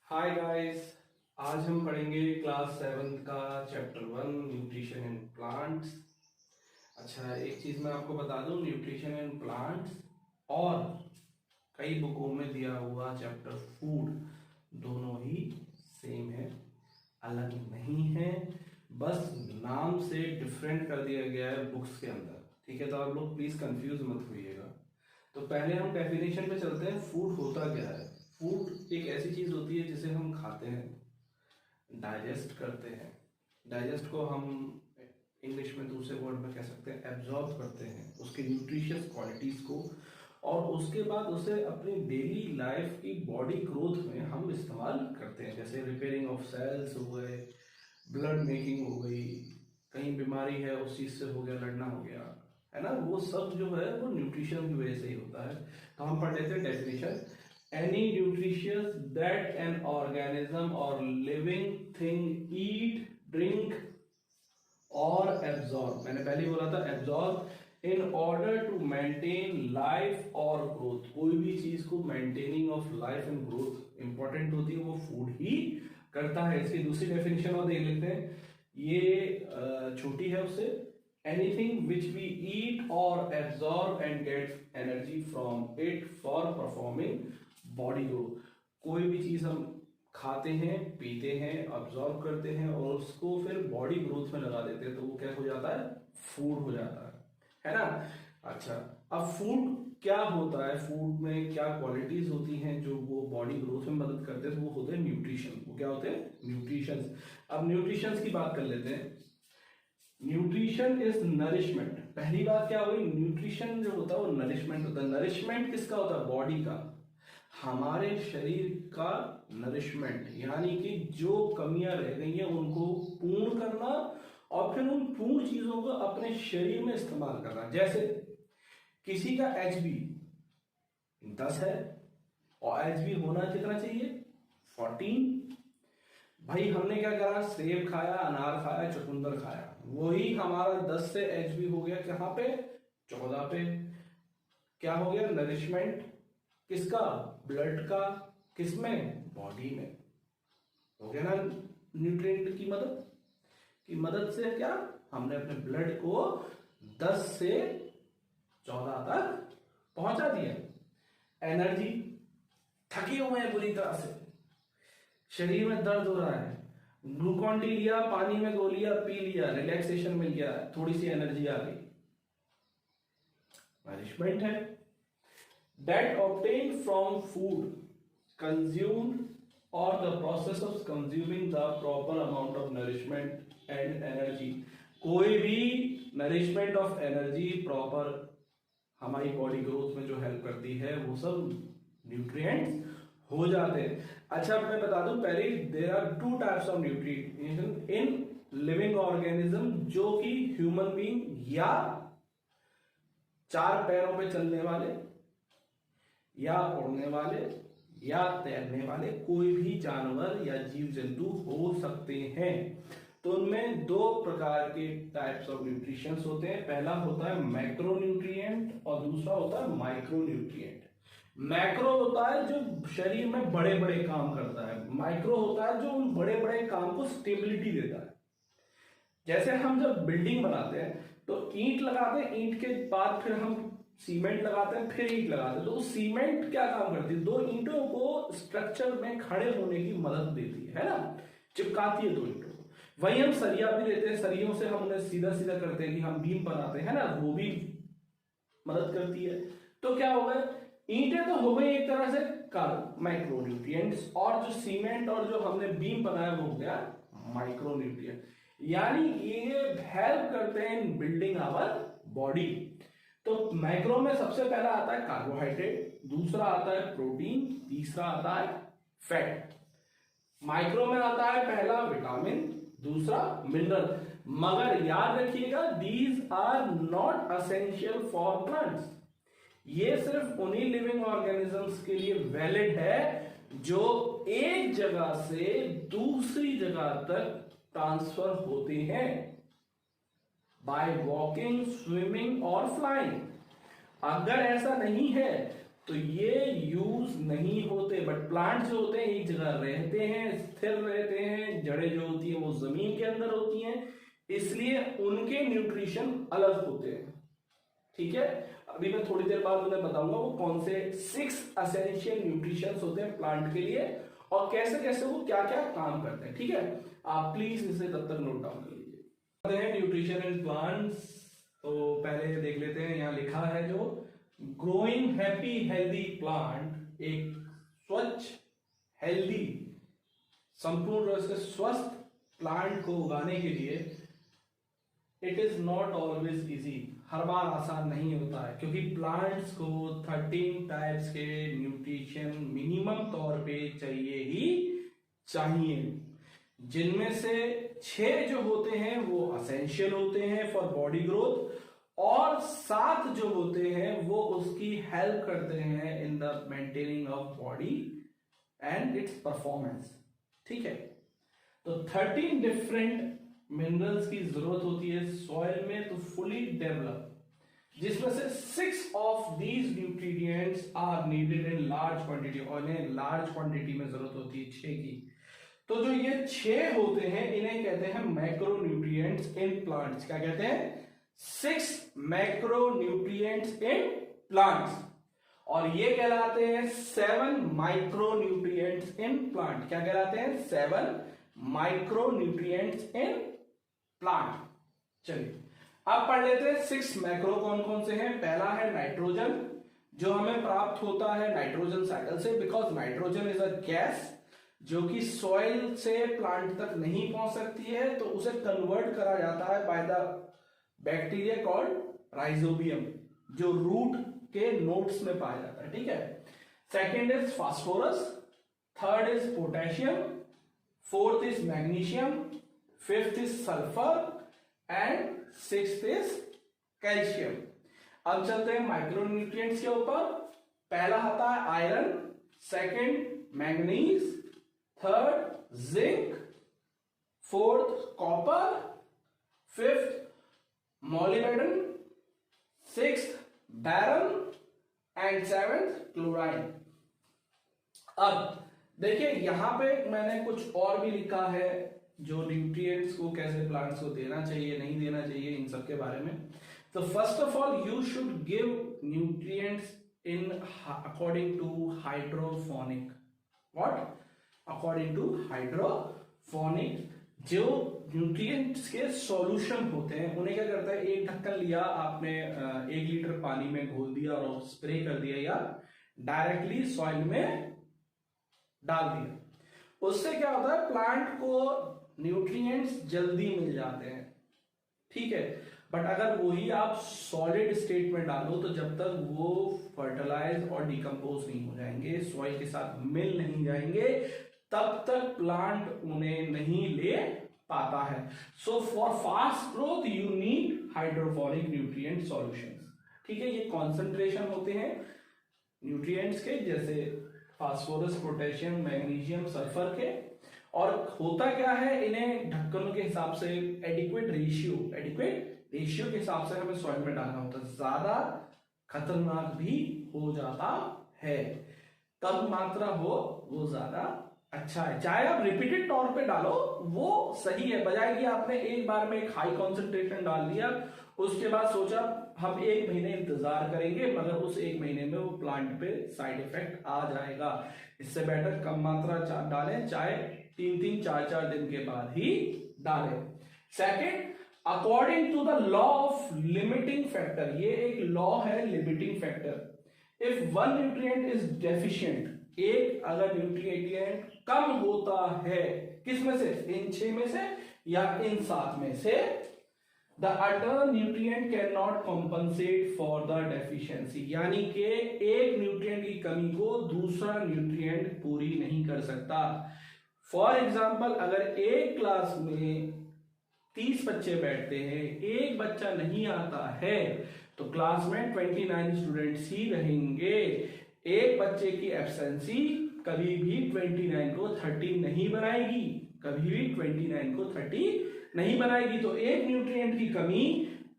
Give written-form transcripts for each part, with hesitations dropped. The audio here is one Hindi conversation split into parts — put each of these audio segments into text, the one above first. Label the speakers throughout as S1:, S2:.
S1: Hi guys. आज हम पढ़ेंगे क्लास 7 का चैप्टर 1 न्यूट्रिशन इन प्लांट्स। अच्छा, एक चीज मैं आपको बता दूं, न्यूट्रिशन इन प्लांट्स और कई बुकों में दिया हुआ चैप्टर फूड दोनों ही सेम है, अलग नहीं है। बस नाम से डिफरेंट कर दिया गया है बुक्स के अंदर। ठीक है, तो आप लोग प्लीज कंफ्यूज मत होइएगा। तो पहले हम डेफिनेशन पे चलते हैं। फूड होता क्या है? फूड एक ऐसी चीज होती है जिसे हम खाते हैं, डाइजेस्ट करते हैं। डाइजेस्ट को हम इंग्लिश में दूसरे वर्ड में कह सकते हैं एब्जॉर्ब करते हैं, उसके न्यूट्रिशियस क्वालिटीज को, और उसके बाद उसे अपनी डेली लाइफ की बॉडी ग्रोथ में हम इस्तेमाल करते हैं। जैसे रिपेयरिंग ऑफ सेल्स हो गए, ब्लड मेकिंग हो गई, कहीं बीमारी है उस चीज से हो गया, लड़ना हो गया, है ना। वो सब जो है वो न्यूट्रिशन की वजह से ही होता है। तो हम पढ़ लेते हैं definition. Any nutritious that an organism और लिविंग थिंग ईट, ड्रिंक और एब्जॉर्ब, मैंने पहले ही बोला था absorb, in order to maintain life और ग्रोथ। कोई भी चीज को maintaining of life and growth important होती है, वो फूड ही करता है। इसकी दूसरी डेफिनेशन और देख लेते हैं, ये छोटी है उससे। एनीथिंग विच वी ईट और absorb and get energy from it for performing body growth. कोई भी चीज हम खाते हैं, पीते हैं, ऑब्जॉर्व करते हैं और उसको फिर बॉडी ग्रोथ में लगा देते हैं, तो वो क्या हो जाता है? फूड हो जाता है ना। अच्छा, अब फूड क्या होता है, फूड में क्या क्वालिटीज होती हैं जो वो बॉडी ग्रोथ में मदद करते हैं? तो वो होते हैं न्यूट्रिशन। वो क्या होते हैं? न्यूट्रिशन। अब न्यूट्रिशन की बात कर लेते हैं। Nutrition is nourishment. पहली बात क्या हुई? न्यूट्रिशन जो होता है वो नरिशमेंट होता है। नरिशमेंट किसका होता है? बॉडी का, हमारे शरीर का नरिशमेंट, यानी कि जो कमियां रह गई हैं उनको पूर्ण करना और फिर उन पूर्ण चीजों को अपने शरीर में इस्तेमाल करना। जैसे किसी का एचबी 10 है और एचबी होना कितना चाहिए? 14। भाई हमने क्या करा? सेब खाया, अनार खाया, चुकंदर खाया, वही हमारा 10 से एचबी हो गया कहां पे? 14 पे। क्या हो गया? नरिशमेंट किसका? ब्लड का। किसमें? बॉडी में। हो गया ना। न्यूट्रिएंट की मदद से क्या हमने अपने ब्लड को 10 से 14 तक पहुंचा दिया। एनर्जी, थके हुए हैं बुरी तरह से, शरीर में दर्द हो रहा है, ग्लूकॉन डी लिया, पानी में घोल लिया, पी लिया, रिलैक्सेशन मिल गया, थोड़ी सी एनर्जी आ गई, नरिशमेंट है। That obtained from food consumed or the process of consuming the proper amount of nourishment and energy। कोई भी नरिशमेंट ऑफ एनर्जी प्रॉपर हमारी बॉडी ग्रोथ में जो हेल्प करती है वो सब न्यूट्रिएंट्स हो जाते हैं। अच्छा, मैं बता दूं पहले, there are 2 types of nutrients in living organism, जो कि ह्यूमन बीइंग या 4 पैरों पे चलने वाले या उड़ने वाले या तैरने वाले कोई भी जानवर या जीव जंतु हो सकते हैं। तो उनमें 2 प्रकार के टाइप्स ऑफ न्यूट्रिशंस होते हैं। पहला होता है मैक्रो न्यूट्रिएंट और दूसरा होता है माइक्रो न्यूट्रिएंट। मैक्रो होता है जो शरीर में बड़े बड़े काम करता है, माइक्रो होता है जो उन बड़े बड़े काम को स्टेबिलिटी देता है। जैसे हम जब बिल्डिंग बनाते हैं तो ईंट लगाते हैं, ईंट के बाद फिर हम सीमेंट लगाते हैं, फिर ईंट लगाते हैं। तो सीमेंट क्या काम करती है? 2 ईंटों को स्ट्रक्चर में खड़े होने की मदद देती है ना, चिपकाती है 2 ईंटों को। वही हम सरिया भी देते हैं, सरियों से हम उन्हें सीधा सीधा करते हैं कि हम बीम बनाते हैं ना, वो भी मदद करती है। तो क्या होगा? ईंटें तो हो गई एक तरह से माइक्रो न्यूट्रिएंट्स, और जो सीमेंट और जो हमने बीम बनाया वो हो गया माइक्रो न्यूट्रिएंट। यानी ये हेल्प करते हैं इन बिल्डिंग आवर बॉडी। तो मैक्रो में सबसे पहला आता है कार्बोहाइड्रेट, दूसरा आता है प्रोटीन, तीसरा आता है फैट। माइक्रो में आता है पहला विटामिन, दूसरा मिनरल। मगर याद रखिएगा, these are not essential for plants. ये सिर्फ उन्हीं लिविंग ऑर्गेनिजम्स के लिए वैलिड है जो एक जगह से दूसरी जगह तक ट्रांसफर होते हैं बाय वॉकिंग, स्विमिंग और फ्लाइंग। अगर ऐसा नहीं है तो ये यूज नहीं होते, बट प्लांट जो होते हैं एक जगह रहते हैं, स्थिर रहते हैं, जड़ें जो होती हैं वो जमीन के अंदर होती हैं, इसलिए उनके न्यूट्रिशन अलग होते हैं। ठीक है, अभी मैं थोड़ी देर बाद उन्हें बताऊंगा वो कौन से 6 एसेंशियल न्यूट्रिशंस होते हैं प्लांट के लिए और कैसे कैसे वो क्या क्या काम करते हैं। ठीक है, आप प्लीज इसे तब तक नोट डाउन कर लीजिए। न्यूट्रिशन इन प्लांट्स, तो पहले देख लेते हैं, यहाँ लिखा है जो ग्रोइंग हैप्पी हेल्दी प्लांट, एक स्वच्छ हेल्दी संपूर्ण रूप से स्वस्थ प्लांट को उगाने के लिए it is not always easy, हर बार आसान नहीं होता है, क्योंकि प्लांट्स को 13 टाइप्स के न्यूट्रिशन मिनिमम तौर पे चाहिए ही चाहिए, जिनमें से 6 जो होते हैं वो असेंशियल होते हैं फॉर बॉडी ग्रोथ और 7 जो होते हैं वो उसकी हेल्प करते हैं in the maintaining of body and it's performance. ठीक है, तो 13 डिफरेंट मिनरल्स की जरूरत होती है सॉइल में तो फुली डेवलप, जिसमें से 6 of these nutrients are needed in large quantity, और इन्हें लार्ज क्वांटिटी में जरूरत होती है 6 की। तो जो ये 6 होते हैं इन्हें कहते हैं मैक्रो न्यूट्रिएंट्स इन प्लांट्स। क्या कहते हैं? 6 मैक्रो न्यूट्रिएंट्स इन प्लांट्स, और ये कहलाते हैं 7 माइक्रो न्यूट्रिएंट्स इन प्लांट। क्या कहलाते हैं? 7 माइक्रो न्यूट्रिएंट्स इन प्लांट। चलिए अब पढ़ लेते हैं 6 मैक्रो कौन कौन से हैं। पहला है नाइट्रोजन, जो हमें प्राप्त होता है नाइट्रोजन साइकिल से, because nitrogen is a gas जो कि सॉइल से प्लांट तक नहीं पहुंच सकती है, तो उसे कन्वर्ट करा जाता है by the bacteria called rhizobium, जो रूट के नोड्स में पाया जाता है। ठीक है, second is phosphorus, third is potassium, fourth is magnesium, fifth is sulphur and sixth is calcium. अब चलते हैं माइक्रोन्यूट्रिएंट्स के ऊपर। पहला आता है iron, second manganese, third zinc, fourth copper, fifth molybdenum, sixth boron and seventh chlorine. अब देखिए यहां पे मैंने कुछ और भी लिखा है जो न्यूट्रिएंट्स को कैसे प्लांट्स को देना चाहिए नहीं देना चाहिए इन सब के बारे में। तो first of all you should give nutrients in according to hydroponic. What? According to hydroponic. जो न्यूट्रिएंट्स के सॉल्यूशन होते हैं उन्हें क्या करता है, एक ढक्कन लिया आपने, 1 लीटर पानी में घोल दिया और स्प्रे कर दिया या डायरेक्टली सॉइल में डाल दिया, उससे क्या होता है, प्लांट को न्यूट्रिएंट्स जल्दी मिल जाते हैं। ठीक है, बट अगर वही आप सॉलिड स्टेट में डालो तो जब तक वो फर्टिलाइज और डिकम्पोज नहीं हो जाएंगे, सॉइल के साथ मिल नहीं जाएंगे, तब तक प्लांट उन्हें नहीं ले पाता है। So for fast growth you need hydroponic nutrient solutions. ठीक है, ये कॉन्सेंट्रेशन होते हैं न्यूट्रिएंट्स के, जैसे फास्फोरस, पोटेशियम, मैग्नीशियम, सल्फर के, और होता क्या है, इन्हें ढक्कनों के हिसाब से एडिक्वेट रेशियो के हिसाब से हमें सॉइल में डालना होता है। ज्यादा खतरनाक भी हो जाता है, कम मात्रा हो वो ज्यादा अच्छा है। चाहे आप रिपीटेड तौर पे डालो वो सही है, बजाय कि आपने एक बार में एक हाई कॉन्सेंट्रेशन डाल दिया, उसके बाद सोचा हम 1 महीने इंतजार करेंगे, मगर उस 1 महीने में वो प्लांट पे साइड इफेक्ट आ जाएगा। इससे बेटर कम मात्रा डालें, चाहे 3-3, 4-4 दिन के बाद ही डालें। Second, according to the law of limiting factor, ये एक लॉ है limiting factor. If one nutrient is deficient, एक अगर न्यूट्रिएंट कम होता है, किस में से, इन 6 में से या इन 7 में से, the other nutrient cannot compensate for the deficiency, यानी कि एक न्यूट्रिएंट की कमी को दूसरा न्यूट्रिएंट पूरी नहीं कर सकता। फॉर एग्जाम्पल, अगर एक क्लास में 30 बच्चे बैठते हैं, एक बच्चा नहीं आता है, तो क्लास में 29 स्टूडेंट्स ही रहेंगे। एक बच्चे की एब्सेंसी कभी भी 29 को 30 नहीं बनाएगी, कभी भी 29 को 30 नहीं बनाएगी। तो एक न्यूट्रिएंट की कमी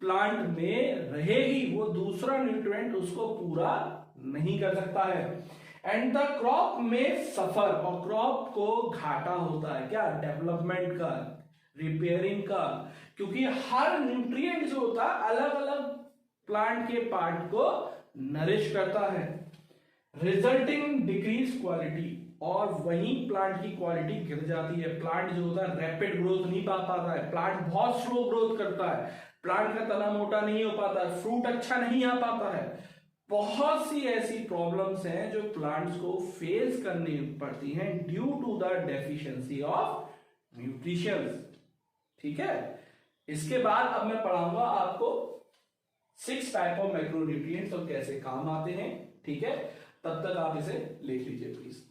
S1: प्लांट में रहेगी, वो दूसरा न्यूट्रिएंट उसको पूरा नहीं कर सकता है। एंड द क्रॉप में सफर, और क्रॉप को घाटा होता है क्या, डेवलपमेंट का, रिपेयरिंग का, क्योंकि हर न्यूट्रिएंट जो होता है अलग अलग प्लांट के पार्ट को नरिश करता है, रिजल्टिंग डिक्रीज क्वालिटी, और वहीं प्लांट की क्वालिटी गिर जाती है। प्लांट जो होता है रैपिड ग्रोथ नहीं पा पाता है, प्लांट बहुत स्लो ग्रोथ करता है, प्लांट का तना मोटा नहीं हो पाता है, फ्रूट अच्छा नहीं आ पाता है। बहुत सी ऐसी प्रॉब्लम्स हैं जो प्लांट्स को फेस करनी पड़ती हैं due to the deficiency of nutritions. ठीक है, इसके बाद अब मैं पढ़ाऊंगा आपको 6 टाइप ऑफ मैक्रोन्यूट्रिएंट्स और कैसे काम आते हैं। ठीक है, तब तक आप इसे लिख लीजिए प्लीज।